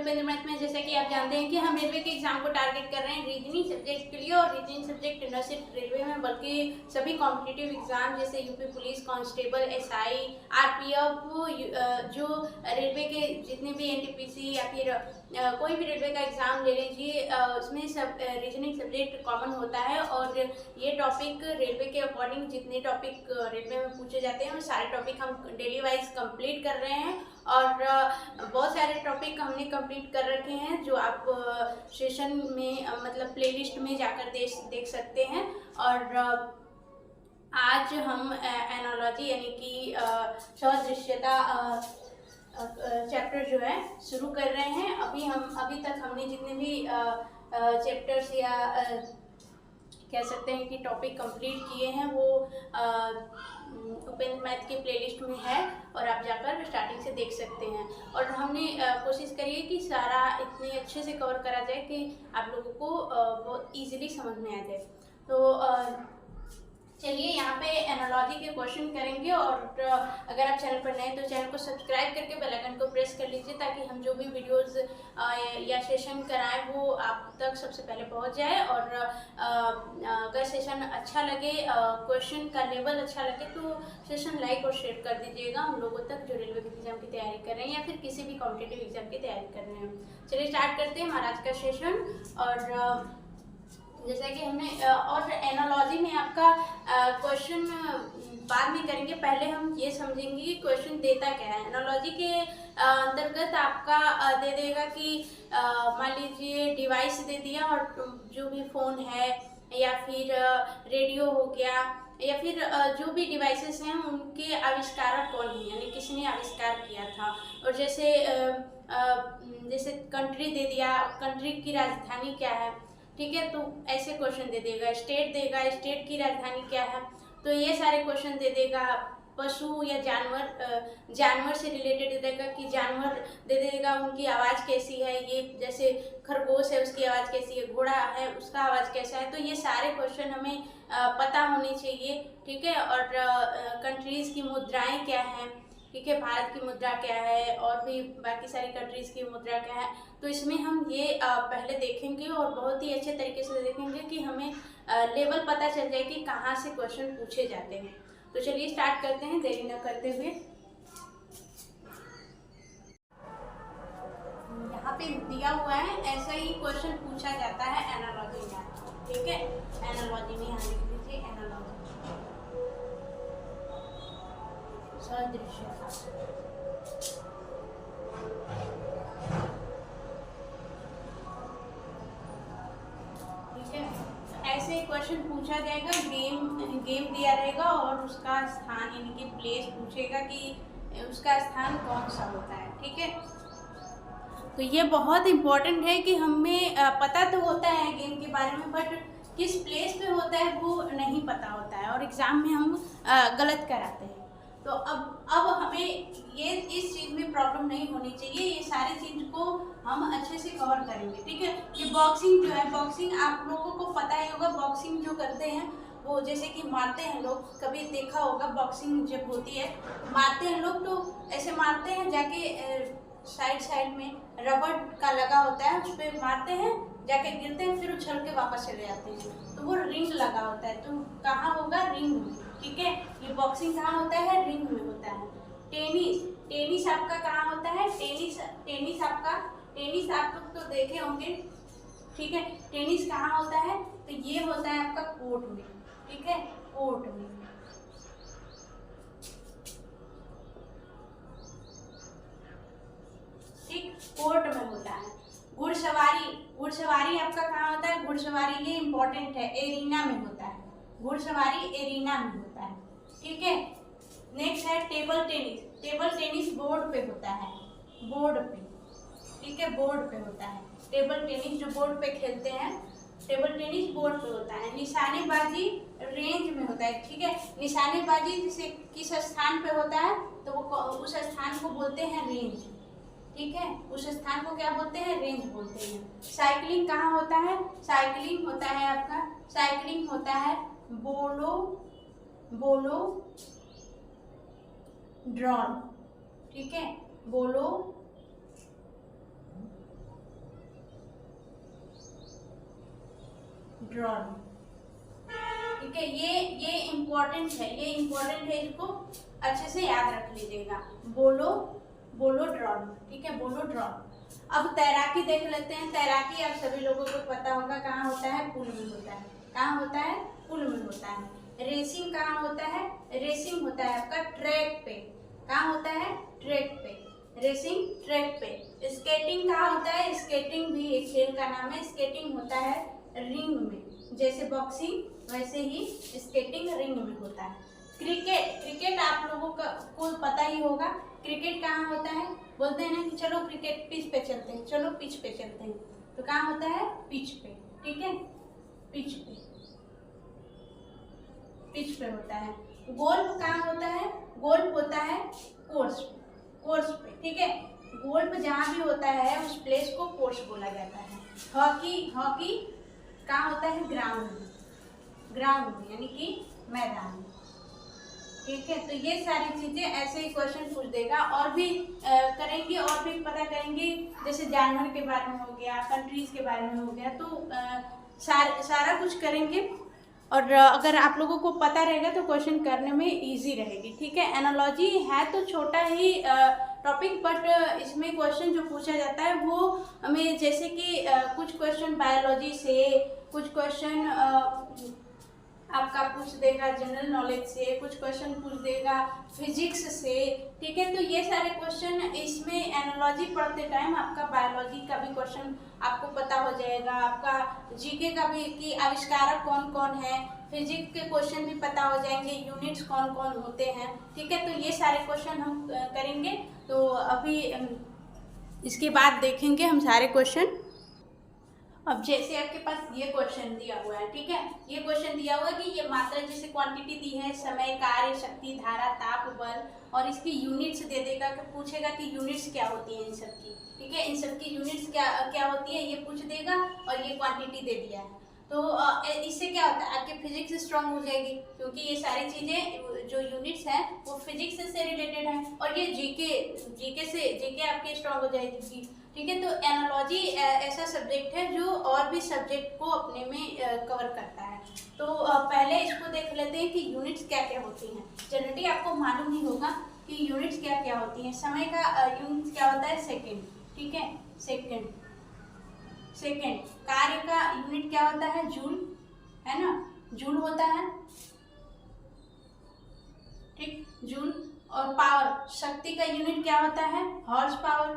Upendra math में जैसा कि आप जानते हैं कि हम रेलवे के एग्जाम को टारगेट कर रहे हैं रीजनिंग सब्जेक्ट के लिए। और रीजनिंग सब्जेक्ट न सिर्फ रेलवे में बल्कि सभी कॉम्पिटिटिव एग्जाम जैसे UP police constable, SI, RPF, जो रेलवे के जितने भी एनटीपीसी या फिर कोई भी रेलवे का एग्जाम ले लीजिए, उसमें सब रीजनिंग सब्जेक्ट कॉमन होता है। और ये टॉपिक रेलवे के अकॉर्डिंग जितने टॉपिक रेलवे में पूछे जाते हैं वो सारे टॉपिक हम डेली वाइज कंप्लीट कर रहे हैं। और बहुत सारे टॉपिक हमने कंप्लीट कर रखे हैं जो आप सेशन में मतलब प्लेलिस्ट में जाकर देख सकते हैं। और आज हम एनालॉजी यानी कि सदृश्यता चैप्टर जो है शुरू कर रहे हैं। अभी तक हमने जितने भी चैप्टर्स या कह सकते हैं कि टॉपिक कंप्लीट किए हैं वो उपेंद्र मैथ के प्लेलिस्ट में है और आप जाकर स्टार्टिंग से देख सकते हैं। और हमने कोशिश करी है कि सारा इतने अच्छे से कवर करा जाए कि आप लोगों को बहुत इजीली समझ में आ जाए। तो चलिए यहाँ पे एनालॉजी के क्वेश्चन करेंगे। और अगर आप चैनल पर नए हैं तो चैनल को सब्सक्राइब करके बेल आइकन को प्रेस कर लीजिए ताकि हम जो भी वीडियोस या सेशन कराएं वो आप तक सबसे पहले पहुंच जाए। और अगर सेशन अच्छा लगे, क्वेश्चन का लेवल अच्छा लगे तो सेशन लाइक और शेयर कर दीजिएगा उन लोगों तक जो रेलवे के एग्जाम की तैयारी कर रहे हैं या फिर किसी भी कॉम्पिटिटिव एग्जाम की तैयारी कर रहे हैं। चलिए स्टार्ट करते हैं हमारा आज का सेशन। और जैसा कि हमने और एनालॉजी में आपका क्वेश्चन बाद में करेंगे, पहले हम ये समझेंगे कि क्वेश्चन देता क्या है। एनालॉजी के अंतर्गत आपका दे देगा कि मान लीजिए डिवाइस दे दिया और जो भी फ़ोन है या फिर रेडियो हो गया या फिर जो भी डिवाइसेस हैं उनके आविष्कारक कौन है यानी किसने आविष्कार किया था। और जैसे कंट्री दे दिया, कंट्री की राजधानी क्या है, ठीक है, तो ऐसे क्वेश्चन दे देगा। स्टेट देगा, स्टेट की राजधानी क्या है, तो ये सारे क्वेश्चन दे देगा। पशु या जानवर से रिलेटेड दे देगा कि जानवर दे देगा उनकी आवाज़ कैसी है, ये जैसे खरगोश है उसकी आवाज़ कैसी है, घोड़ा है उसका आवाज़ कैसा है। तो ये सारे क्वेश्चन हमें पता होने चाहिए, ठीक है। और कंट्रीज़ की मुद्राएं क्या हैं, ठीक है, भारत की मुद्रा क्या है और भी बाकी सारी कंट्रीज की मुद्रा क्या है। तो इसमें हम ये पहले देखेंगे और बहुत ही अच्छे तरीके से देखेंगे कि हमें लेवल पता चल जाए कि कहाँ से क्वेश्चन पूछे जाते हैं। तो चलिए स्टार्ट करते हैं देरी न करते हुए। यहाँ पे दिया हुआ है ऐसा ही क्वेश्चन पूछा जाता है एनालॉजी में, ठीक है। एनालॉजी में यहाँ लिख दीजिए एनालॉजी सदृश्यता, ठीक है। ऐसे क्वेश्चन पूछा जाएगा, गेम दिया रहेगा और उसका स्थान यानी कि प्लेस पूछेगा कि उसका स्थान कौन सा होता है, ठीक है। तो ये बहुत इम्पोर्टेंट है कि हमें पता तो होता है गेम के बारे में बट किस प्लेस पे होता है वो नहीं पता होता है और एग्ज़ाम में हम गलत कराते हैं। तो अब हमें ये इस चीज़ में प्रॉब्लम नहीं होनी चाहिए, ये सारी चीज़ को हम अच्छे से कवर करेंगे, ठीक है। ये बॉक्सिंग जो है, बॉक्सिंग आप लोगों को पता ही होगा। बॉक्सिंग जो करते हैं वो जैसे कि मारते हैं लोग, कभी देखा होगा बॉक्सिंग जब होती है मारते हैं लोग तो ऐसे मारते हैं जाके साइड में रबड़ का लगा होता है उस पर मारते हैं, जाके गिरते हैं, फिर उछल के वापस चले जाते हैं, तो वो रिंग लगा होता है। तो कहाँ होगा? रिंग में, ठीक है। ये बॉक्सिंग कहाँ होता है? रिंग में होता है। टेनिस आपका कहाँ होता है? टेनिस आप लोग तो देखे होंगे, ठीक है। टेनिस कहाँ होता है? तो ये होता है आपका कोर्ट में, ठीक है, कोर्ट में, ठीक, कोर्ट में होता है। घुड़सवारी आपका कहाँ होता है? घुड़सवारी ये इंपॉर्टेंट है, एरिना में होता है। घुड़सवारी एरिना में होता है, ठीक है। नेक्स्ट है टेबल टेनिस बोर्ड पे होता है, बोर्ड पे, ठीक है, बोर्ड पे होता है। टेबल टेनिस जो बोर्ड पे खेलते हैं, टेबल टेनिस बोर्ड पे होता है। निशानेबाजी रेंज में होता है, ठीक है। निशानेबाजी जैसे किस स्थान पे होता है तो वो उस स्थान को बोलते हैं रेंज, ठीक है, उस स्थान को क्या बोलते हैं? रेंज बोलते हैं। साइकिलिंग कहाँ होता है? साइकिलिंग होता है आपका, साइकिलिंग होता है बोलो ड्रॉन, ठीक है, बोलो ड्रॉन। ठीक है, ये इम्पोर्टेंट है, ये इम्पोर्टेंट है, इसको अच्छे से याद रख लीजिएगा। बोलो, बोलो ड्रॉन। ठीक है, बोलो ड्रॉन। अब तैराकी देख लेते हैं। तैराकी आप सभी लोगों को पता होगा कहाँ होता है, पूल में होता है। कहाँ होता है, पूल में होता है। रेसिंग कहाँ होता है, रेसिंग होता है आपका ट्रैक पे। कहाँ होता है, ट्रैक पे, रेसिंग ट्रैक पे। स्केटिंग कहाँ होता है, स्केटिंग भी एक खेल का नाम है। स्केटिंग होता है रिंग में, जैसे बॉक्सिंग वैसे ही स्केटिंग रिंग में होता है। क्रिकेट, क्रिकेट आप लोगों को पता ही होगा। क्रिकेट कहाँ होता है, बोलते हैं ना कि चलो क्रिकेट पिच पे चलते हैं, चलो पिच पे चलते हैं, तो कहाँ होता है, पिच पे। ठीक है, पिच पे, पिच पे होता है। गोल्फ कहाँ होता है, गोल्फ होता है कोर्स पे, कोर्स पे। ठीक है, गोल्फ जहाँ भी होता है उस प्लेस को कोर्स बोला जाता है। हॉकी, हॉकी कहाँ होता है, ग्राउंड में, ग्राउंड में यानी कि मैदान में। ठीक है, तो ये सारी चीजें ऐसे ही क्वेश्चन पूछ देगा। और भी करेंगे, और भी पता करेंगे, जैसे जानवर के बारे में हो गया, कंट्रीज के बारे में हो गया, तो सारा कुछ करेंगे। और अगर आप लोगों को पता रहेगा तो क्वेश्चन करने में इजी रहेगी। ठीक है, एनालॉजी है तो छोटा ही टॉपिक, बट इसमें क्वेश्चन जो पूछा जाता है वो हमें, जैसे कि कुछ क्वेश्चन बायोलॉजी से, कुछ क्वेश्चन आपका पूछ देगा जनरल नॉलेज से, कुछ क्वेश्चन पूछ देगा फिजिक्स से। ठीक है, तो ये सारे क्वेश्चन इसमें एनालॉजी पढ़ते टाइम आपका बायोलॉजी का भी क्वेश्चन आपको पता हो जाएगा, आपका जीके का भी कि आविष्कारक कौन कौन है, फिजिक्स के क्वेश्चन भी पता हो जाएंगे, यूनिट्स कौन कौन होते हैं। ठीक है, तो ये सारे क्वेश्चन हम करेंगे। तो अभी इसके बाद देखेंगे हम सारे क्वेश्चन। अब जैसे आपके पास ये क्वेश्चन दिया हुआ है, ठीक है, ये क्वेश्चन दिया हुआ है कि ये मात्रा जैसे क्वांटिटी दी है, समय, कार्य, शक्ति, धारा, ताप, बल, और इसकी यूनिट्स दे देगा, कि पूछेगा कि यूनिट्स क्या होती है इन सब की। ठीक है, इन सब की यूनिट्स क्या क्या होती है ये पूछ देगा, और ये क्वांटिटी दे दिया है। तो इससे क्या होता है, आपकी फिजिक्स स्ट्रांग हो जाएगी, क्योंकि ये सारी चीजें जो यूनिट्स हैं वो फिजिक्स से रिलेटेड है। और ये जीके, जीके आपकी स्ट्रांग हो जाएगी। ठीक है, तो एनालॉजी ऐसा सब्जेक्ट है जो और भी सब्जेक्ट को अपने में कवर करता है। तो पहले इसको देख लेते हैं कि यूनिट्स क्या क्या होती हैं। जनरली आपको मालूम ही होगा कि यूनिट्स क्या क्या होती हैं। समय का यूनिट्स क्या होता है, सेकेंड। ठीक है, सेकेंड, सेकेंड। कार्य का यूनिट क्या होता है, जूल, है ना, जूल होता है। ठीक, जूल। और पावर, शक्ति का यूनिट क्या होता है, horse power,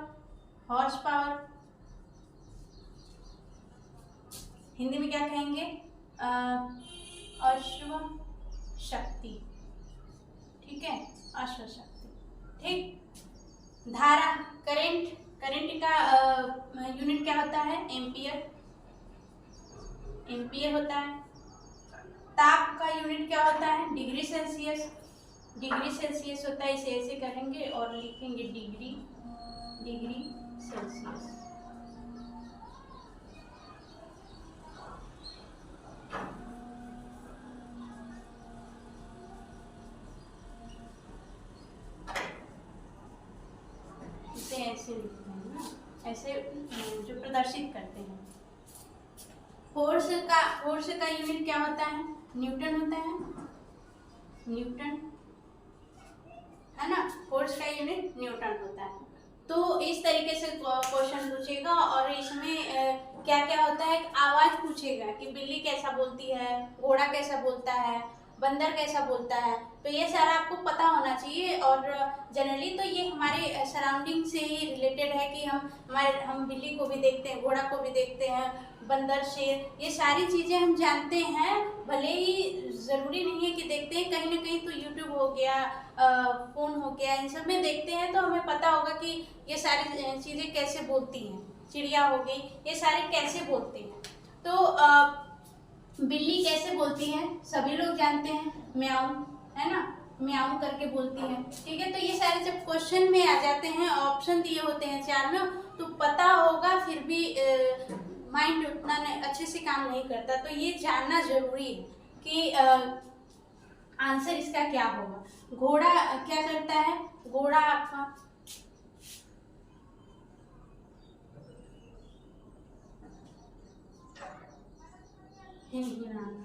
horse power. Hindi में क्या कहेंगे, अश्व शक्ति। ठीक है, अश्व शक्ति। ठीक, धारा, करंट, करंट का यूनिट क्या होता है, एम्पियर, एम्पियर होता है। ताप का यूनिट क्या होता है, डिग्री सेल्सियस, डिग्री सेल्सियस होता है। इसे ऐसे करेंगे और लिखेंगे डिग्री, डिग्री सेल्सियस। इसे ऐसे लिखते हैं ना, ऐसे जो प्रदर्शित करते हैं। फोर्स का यूनिट क्या होता है, न्यूटन होता है, न्यूटन, है ना, फोर्स का यूनिट न्यूटन होता है। तो इस तरीके से क्वेश्चन पूछेगा। और इसमें क्या क्या होता है, आवाज पूछेगा कि बिल्ली कैसा बोलती है, घोड़ा कैसा बोलता है, बंदर कैसा बोलता है। तो ये सारा आपको पता होना चाहिए। और जनरली तो ये हमारे सराउंडिंग से ही रिलेटेड है कि हम बिल्ली को भी देखते हैं, घोड़ा को भी देखते हैं, बंदर, शेर, ये सारी चीज़ें हम जानते हैं। भले ही ज़रूरी नहीं है कि देखते हैं, कहीं ना कहीं तो यूट्यूब हो गया, फ़ोन हो गया, इन सब में देखते हैं तो हमें पता होगा कि ये सारी चीज़ें कैसे बोलती हैं। चिड़िया हो गई, ये सारे कैसे बोलते हैं। तो बिल्ली कैसे बोलती है सभी लोग जानते हैं, म्याऊं, है ना, म्याऊं करके बोलती है। ठीक है, तो ये सारे जब क्वेश्चन में आ जाते हैं, ऑप्शन दिए होते हैं 4 में, तो पता होगा, फिर भी माइंड उतना अच्छे से काम नहीं करता। तो ये जानना जरूरी है कि आंसर इसका क्या होगा। घोड़ा क्या करता है, घोड़ा आपका हिनहिनाना।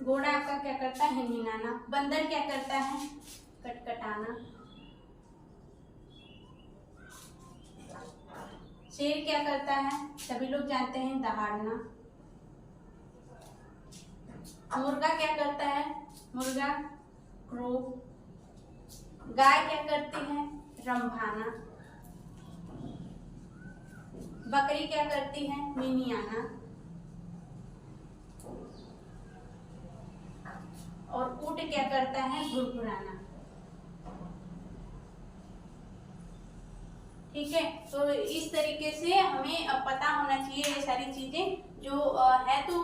घोड़ा आपका क्या करता है? हिनहिनाना। बंदर क्या करता है? कटकटाना। शेर क्या करता है? सभी लोग जानते हैं, दहाड़ना। मुर्गा क्या करता है? मुर्गा क्रो। गाय क्या करती है? रंभाना। बकरी क्या करती है? मिमियाना। और ऊंट क्या करता है? घुरघुराना। ठीक है, तो इस तरीके से हमें पता होना चाहिए ये सारी चीजें जो है तो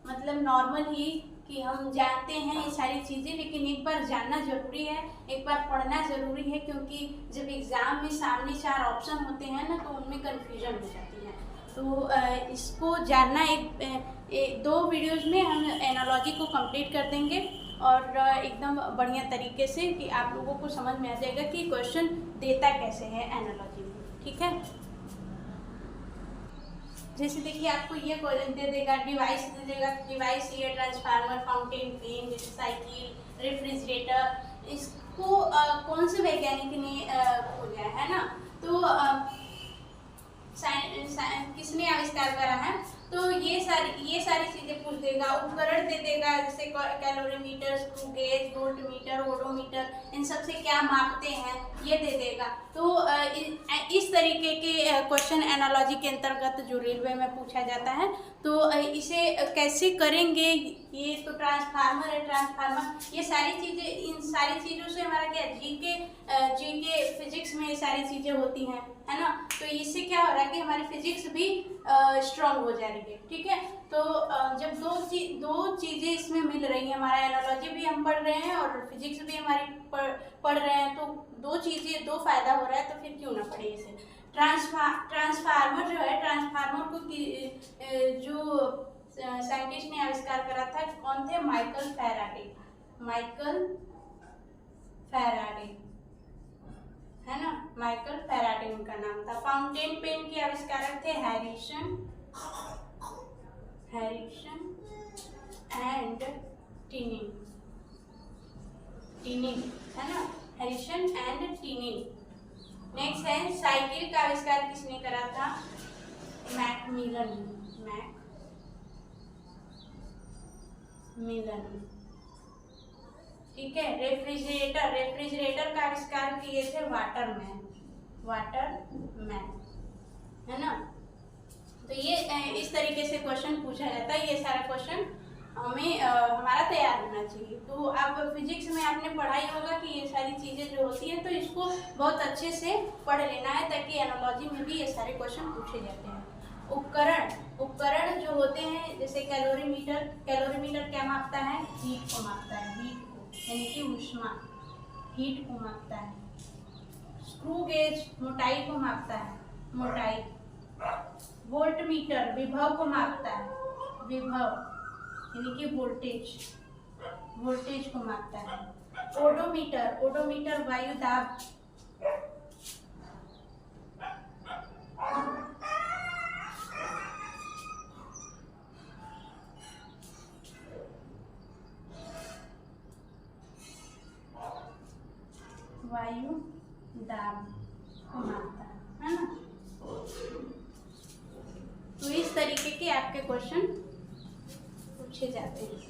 मतलब नॉर्मल ही कि हम जानते हैं ये सारी चीजें, लेकिन एक बार जानना जरूरी है, एक बार पढ़ना जरूरी है, क्योंकि जब एग्जाम में सामने 4 ऑप्शन होते हैं ना तो उनमें कंफ्यूजन हो जाती है। तो इसको जानना एक 2 वीडियोज में हम एनालॉजी को कंप्लीट कर देंगे और एकदम बढ़िया तरीके से कि आप लोगों को समझ में आ जाएगा कि क्वेश्चन देता कैसे है एनालॉजी में। ठीक है, जैसे देखिए आपको ये दे देगा, डिवाइस दे देगा, डिवाइस ये ट्रांसफार्मर, फाउंटेन पेन, जैसे साइकिल, रेफ्रिजरेटर, इसको कौन से वैज्ञानिक ने खोजा है ना, तो किसने आविष्कार करा है, तो ये सारी चीजें पूछ देगा। उपकरण दे देगा, जैसे calorimeter, screw gauge, voltmeter, odometer, इन सब से क्या मापते हैं ये दे देगा। तो इस तरीके के क्वेश्चन एनालॉजी के अंतर्गत जो रेलवे में पूछा जाता है, तो इसे कैसे करेंगे, ये तो ट्रांसफार्मर है, ट्रांसफार्मर, ये सारी चीजें, इन सारी चीजों से हमारा क्या जीके फिजिक्स में ये सारी चीजें होती हैं, है ना। तो इससे क्या हो रहा है कि हमारी फिजिक्स भी स्ट्रांग हो जा रही है। ठीक है, तो जब दो चीजें इसमें मिल रही हैं, हमारा एनालॉजी भी हम पढ़ रहे हैं और फिजिक्स भी हमारी पढ़ रहे हैं, तो दो फायदा हो रहा है, तो फिर क्यों ना पढ़े इसे। ट्रांसफार्मर जो है, ट्रांसफार्मर को जो साइंटिस्ट ने आविष्कार करा था, कौन थे? माइकल फैराडे है ना, माइकल फैराडे उनका नाम था। फाउंटेन पेन के आविष्कारक थे हैरिसन एंड टिनिंग, है ना, हैरिसन एंड टिनिंग। नेक्स्ट है साइकिल का आविष्कार किसने करा था? मैकमिलन। ठीक है, रेफ्रिजरेटर का आविष्कार किए थे वाटरमैन, है ना। तो ये इस तरीके से क्वेश्चन पूछा जाता है। ये सारा क्वेश्चन हमें हमारा तैयार होना चाहिए। तो आप फिजिक्स में आपने पढ़ा ही होगा कि ये सारी चीज़ें जो होती हैं, तो इसको बहुत अच्छे से पढ़ लेना है, ताकि एनालॉजी में भी ये सारे क्वेश्चन पूछे जाते हैं। उपकरण जो होते हैं, जैसे कैलोरीमीटर क्या मापता है? हीट को मापता है, यानी कि ऊष्मा, हीट को मापता है। स्क्रू गेज मोटाई को मापता है, मोटाई। वोल्टमीटर विभव को मापता है, विभव यानी कि वोल्टेज को मापता है। ओडोमीटर वायु दाब, को मापता है ना। तो इस तरीके के आपके क्वेश्चन पूछे जाते हैं।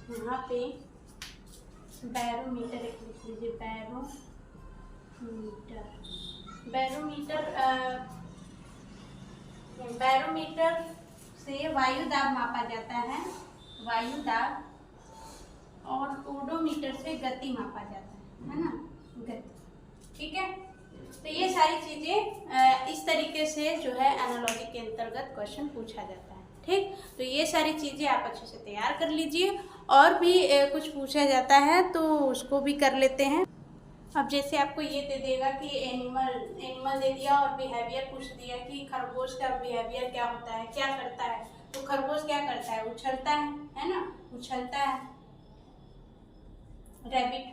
यहाँ पे बैरोमीटर एक लिख लीजिए, बैरोमीटर से वायु दाब मापा जाता है, वायु दाब, और ओडोमीटर से गति मापा जाता है ना, गति। ठीक है, तो ये सारी चीज़ें इस तरीके से जो है एनालॉजी के अंतर्गत क्वेश्चन पूछा जाता है। ठीक, तो ये सारी चीज़ें आप अच्छे से तैयार कर लीजिए। और भी कुछ पूछा जाता है तो उसको भी कर लेते हैं। अब जैसे आपको ये दे देगा कि एनिमल दे दिया और बिहेवियर पूछ दिया कि खरगोश का बिहेवियर क्या होता है, क्या करता है। तो खरगोश क्या करता है? उछलता है ना, उछलता है। रैबिट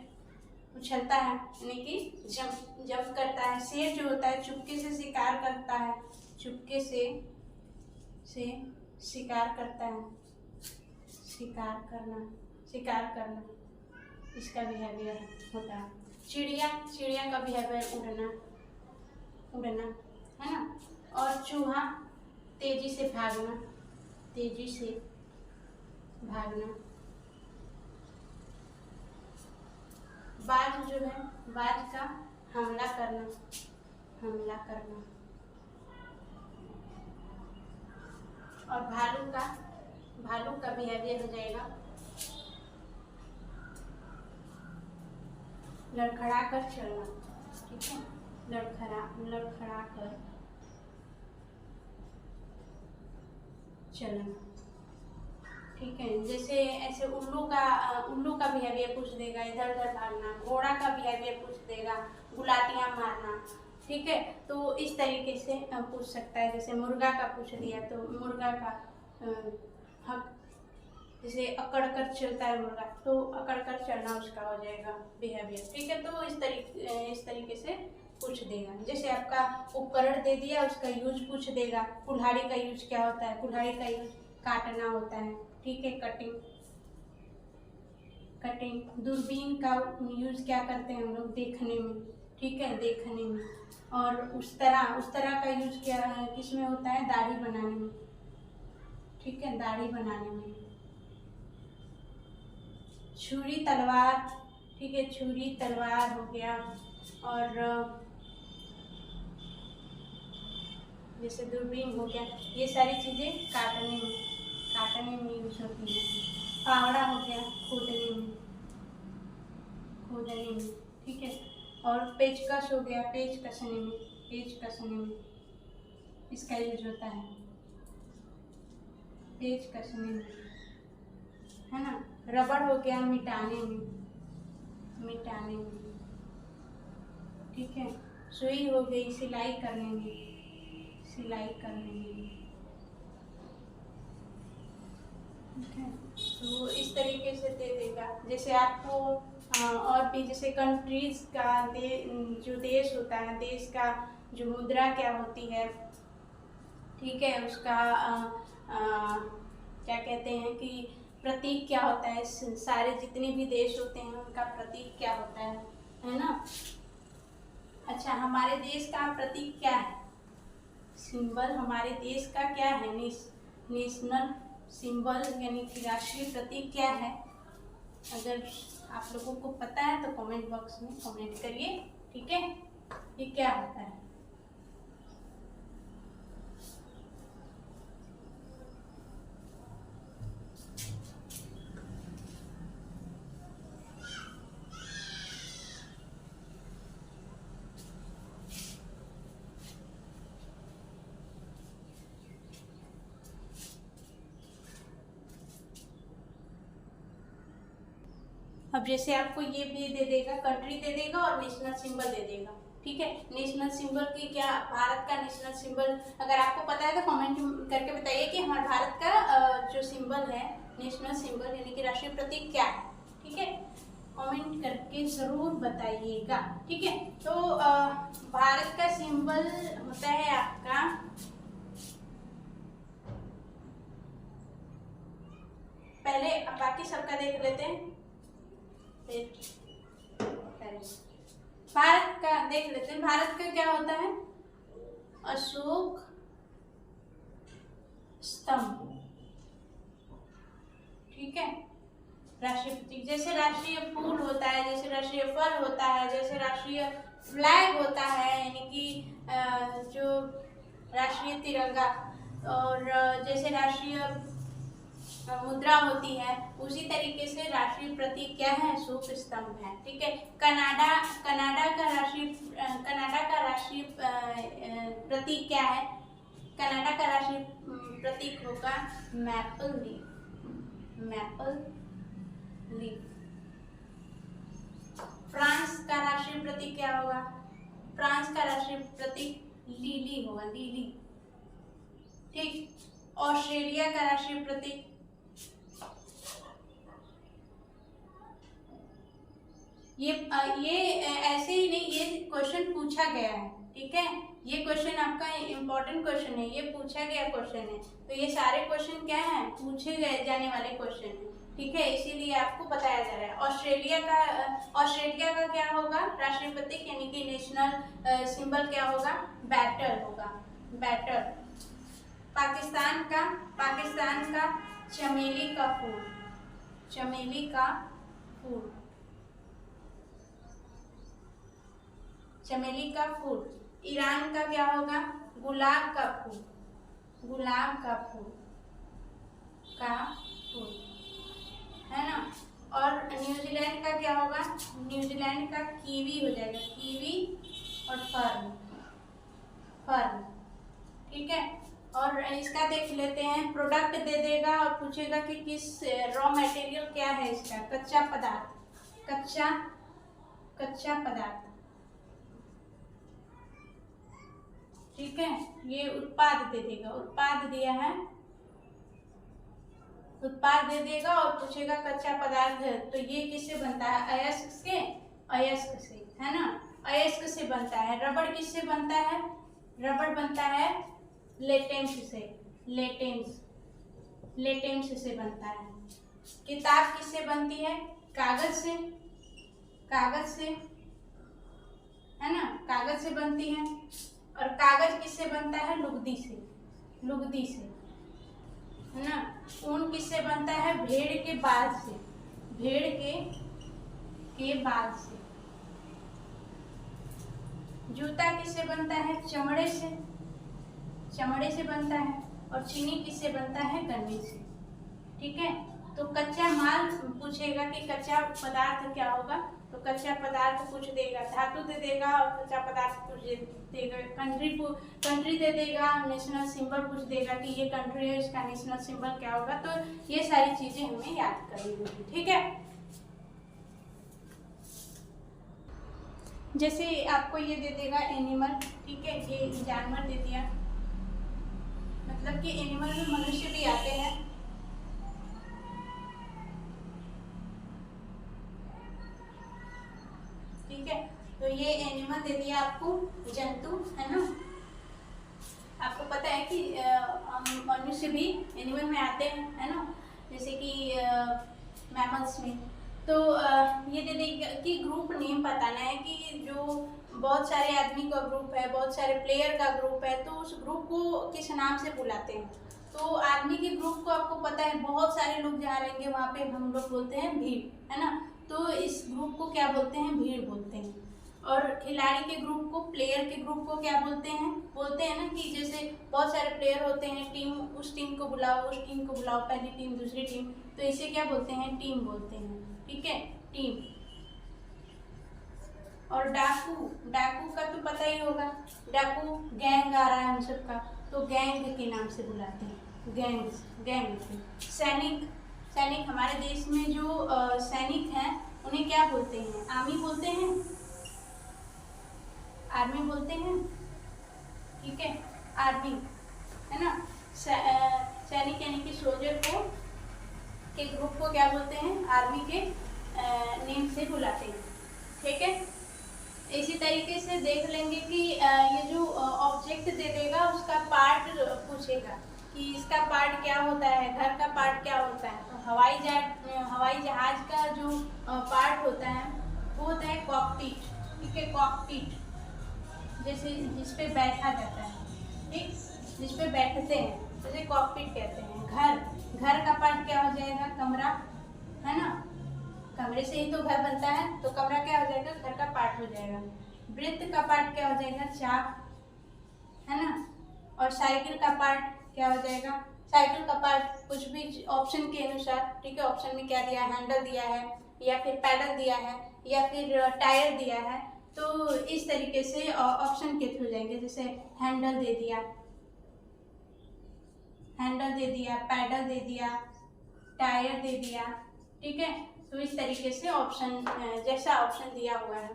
उछलता है यानी कि जंप जंप करता है। शेर जो होता है चुपके से शिकार करता है, चुपके से शिकार करता है, शिकार करना इसका बिहेवियर होता है। चिड़िया का बिहेवियर उड़ना है ना। और चूहा तेजी से भागना। बाज जो है, बाज का हमला करना। और भालू का बिहेवियर हो जाएगा लड़खड़ा कर चलना। ठीक है, लड़खड़ा कर चलना। ठीक है, जैसे ऐसे उल्लू का बिहेवियर पूछ देगा, इधर उधर भागना। घोड़ा का बिहेवियर पूछ देगा, गुलाटियां मारना। ठीक है, तो इस तरीके से पूछ सकता है। जैसे मुर्गा का पूछ लिया तो मुर्गा का हक, जैसे अकड़ कर चलता है मुर्गा, तो अकड़ कर चलना उसका हो जाएगा बिहेवियर। ठीक है, तो इस तरीके से पूछ देगा। जैसे आपका उपकरण दे दिया, उसका यूज पूछ देगा। कुल्हाड़ी का यूज क्या होता है? कुल्हाड़ी का यूज काटना होता है। ठीक है, कटिंग। दूरबीन का यूज क्या करते हैं हम लोग? देखने में। ठीक है, देखने में। और उस तरह का यूज क्या किस में होता है? दाढ़ी बनाने में। ठीक है, दाढ़ी बनाने में। छुरी तलवार। ठीक है, छुरी तलवार हो गया। और जैसे दूरबीन हो गया, ये सारी चीजें काटने में यूज होती है। फावड़ा हो गया, खोदने में। ठीक है, और पेचकस हो गया, पेच कसने में इसका यूज होता है, पेच कसने में, है ना। रबड़ हो गया, मिटाने में। ठीक है, सुई हो गई, सिलाई करने में। ठीक है, तो इस तरीके से दे देगा। जैसे आपको और भी, जैसे कंट्रीज का जो देश होता है, देश का जो मुद्रा क्या होती है, ठीक है, उसका क्या कहते हैं कि प्रतीक क्या होता है। सारे जितने भी देश होते हैं उनका प्रतीक क्या होता है ना। अच्छा, हमारे देश का प्रतीक क्या है? सिंबल हमारे देश का क्या है? नेशनल सिंबल यानी कि राष्ट्रीय प्रतीक क्या है? अगर आप लोगों को पता है तो कमेंट बॉक्स में कमेंट करिए। ठीक है, ये क्या होता है? अब जैसे आपको ये भी दे देगा, कंट्री दे देगा और नेशनल सिंबल दे देगा। ठीक है, नेशनल सिंबल की क्या, भारत का नेशनल सिंबल अगर आपको पता है तो कमेंट करके बताइए कि हमारे भारत का जो सिंबल है, नेशनल सिंबल यानी कि राष्ट्रीय प्रतीक क्या है। ठीक है, कमेंट करके जरूर बताइएगा। ठीक है, तो भारत का सिंबल होता है आपका, पहले बाकी सबका देख लेते हैं। भारत का देख लेते हैं। भारत का क्या होता है? अशोक स्तंभ। ठीक है, राष्ट्रीय प्रतीक। जैसे राष्ट्रीय फूल होता है, जैसे राष्ट्रीय फल होता है, जैसे राष्ट्रीय फ्लैग होता है यानी कि जो राष्ट्रीय तिरंगा, और जैसे राष्ट्रीय मुद्रा होती है, उसी तरीके से राष्ट्रीय प्रतीक क्या है? अशोक स्तंभ है। ठीक है, कनाडा का राष्ट्रीय प्रतीक क्या है? कनाडा का राष्ट्रीय प्रतीक होगा मैपल लीफ। फ्रांस का राष्ट्रीय प्रतीक क्या होगा? फ्रांस का राष्ट्रीय प्रतीक लीली होगा, लीली। ठीक, ऑस्ट्रेलिया का राष्ट्रीय प्रतीक, ये ऐसे ही नहीं, ये क्वेश्चन पूछा गया है, ठीक है। ये क्वेश्चन आपका इम्पोर्टेंट क्वेश्चन है, ये पूछा गया क्वेश्चन है। तो ये सारे क्वेश्चन क्या हैं, पूछे गए जाने वाले क्वेश्चन हैं, ठीक है, इसीलिए आपको बताया जा रहा है। ऑस्ट्रेलिया का क्या होगा, राष्ट्रीय प्रतीक यानी कि नेशनल सिंबल क्या होगा, बैटर होगा, बैटर। पाकिस्तान का चमेली का फूल, चमेली का फूल, चमेली का फूल। ईरान का क्या होगा, गुलाब का फूल, गुलाब का फूल का फूल, है ना। और न्यूजीलैंड का क्या होगा, न्यूजीलैंड का कीवी हो जाएगा, कीवी और फर्न, फर्न, ठीक है। और इसका देख लेते हैं, प्रोडक्ट दे देगा और पूछेगा कि किस रॉ मटेरियल क्या है इसका, कच्चा पदार्थ, कच्चा पदार्थ, ठीक है। ये उत्पाद दे देगा, उत्पाद दिया है, उत्पाद दे देगा और पूछेगा कच्चा पदार्थ है, तो ये किससे बनता है, अयस्क से, अयस्क से, है ना, अयस्क से बनता है। रबड़ किससे बनता है, रबड़ बनता है लेटेंस से, लेटेंस, लेटेंस से बनता है। किताब किससे बनती है, कागज से, कागज से, है ना, कागज से बनती है। और कागज किससे बनता है, लुगदी से, लुगदी से, है ना। ऊन किससे बनता है, भेड़ के बाल से, भेड़ के बाल से। जूता किससे बनता है, चमड़े से, चमड़े से बनता है। और चीनी किससे बनता है, गन्ने से, ठीक है। तो कच्चा माल पूछेगा कि कच्चा पदार्थ क्या होगा, तो कच्चा पदार्थ पूछ देगा, धातु दे देगा और कच्चा पदार्थ पूछ देगा, कंट्री दे देगा, नेशनल सिंबल पूछ देगा कि ये कंट्री है, इसका नेशनल सिंबल क्या होगा। तो ये सारी चीजें हमें याद करनी होगी, ठीक है। जैसे आपको ये दे देगा एनिमल, ठीक है, ये जानवर दे दिया, मतलब कि एनिमल में मनुष्य भी आते हैं, ठीक है। तो ये एनिमल दे दिया आपको, जंतु, है ना। आपको पता है कि मनुष्य भी एनिमल में आते हैं, है ना, जैसे कि मैमल्स में। तो ये दे देगा कि ग्रुप नेम बताना है कि जो बहुत सारे आदमी का ग्रुप है, बहुत सारे प्लेयर का ग्रुप है, तो उस ग्रुप को किस नाम से बुलाते हैं। तो आदमी के ग्रुप को आपको पता है, बहुत सारे लोग जहाँ रहेंगे वहाँ पे हम लोग बोलते हैं भीड़, है ना। तो इस ग्रुप को क्या बोलते हैं, भीड़ बोलते हैं। और खिलाड़ी के ग्रुप को, प्लेयर के ग्रुप को क्या बोलते हैं ना कि जैसे बहुत सारे प्लेयर होते हैं, टीम, उस टीम को बुलाओ, उस टीम को बुलाओ, पहली टीम, दूसरी टीम, तो इसे क्या बोलते हैं, टीम बोलते हैं, ठीक है, टीम। और डाकू, डाकू का तो पता ही होगा, डाकू गैंग आ रहा है हम सबका, तो गैंग के नाम से बुलाते हैं, गैंग्स, गैंग। सैनिक, सैनिक हमारे देश में जो सैनिक हैं उन्हें क्या बोलते हैं, आर्मी बोलते हैं, आर्मी बोलते हैं, ठीक है, आर्मी, है ना। सैनिक यानी कि सोल्जर को, के ग्रुप को क्या बोलते हैं, आर्मी के नेम से बुलाते हैं, ठीक है। इसी तरीके से देख लेंगे कि ये जो ऑब्जेक्ट दे देगा उसका पार्ट पूछेगा कि इसका पार्ट क्या होता है, घर का पार्ट क्या होता है। तो हवाई जहाज का जो पार्ट होता है वो होता है कॉकपिट, ठीक है, कॉकपिट, जैसे जिस पे बैठा जाता है, ठीक, जिस पे बैठते हैं, जैसे कॉकपिट कहते हैं। घर का पार्ट क्या हो जाएगा, कमरा, है ना, कमरे से ही तो घर बनता है, तो कमरा क्या हो जाएगा, घर का पार्ट हो जाएगा। वृत्त का पार्ट क्या हो जाएगा, चाप, है ना। और साइकिल का पार्ट क्या हो जाएगा, साइकिल का पार्ट कुछ भी ऑप्शन के अनुसार, ठीक है, ऑप्शन में क्या दिया है, हैंडल दिया है, या फिर पैडल दिया है, या फिर टायर दिया है, तो इस तरीके से ऑप्शन के थ्रू जाएंगे। जैसे हैंडल दे दिया, हैंडल दे दिया, पैडल दे दिया, टायर दे दिया, ठीक है। तो इस तरीके से ऑप्शन, जैसा ऑप्शन दिया हुआ है,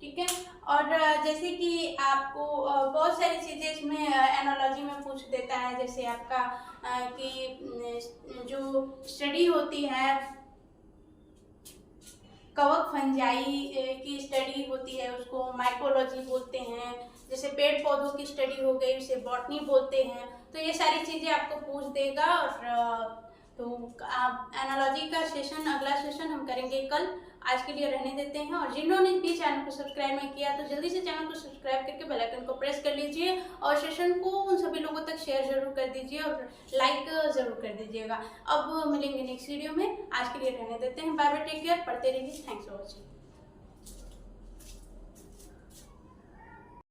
ठीक है। और जैसे कि आपको बहुत सारी चीज़ें इसमें एनालॉजी में पूछ देता है, जैसे आपका कि जो स्टडी होती है कवक फंजाई की स्टडी होती है, उसको माइकोलॉजी बोलते हैं। जैसे पेड़ पौधों की स्टडी हो गई, उसे बॉटनी बोलते हैं। तो ये सारी चीज़ें आपको पूछ देगा। और तो आप एनालॉजी का सेशन, अगला सेशन हम करेंगे कल। आज के लिए रहने देते हैं। और जिन्होंने भी चैनल को सब्सक्राइब नहीं किया तो जल्दी से चैनल को सब्सक्राइब करके बेल आइकन को प्रेस कर लीजिए और सेशन को उन सभी लोगों तक शेयर जरूर कर दीजिए और लाइक जरूर कर दीजिएगा। अब मिलेंगे नेक्स्ट वीडियो में। आज के लिए रहने देते हैं। बाय बाय, टेक केयर, पढ़ते रहिए। Thanks for watching.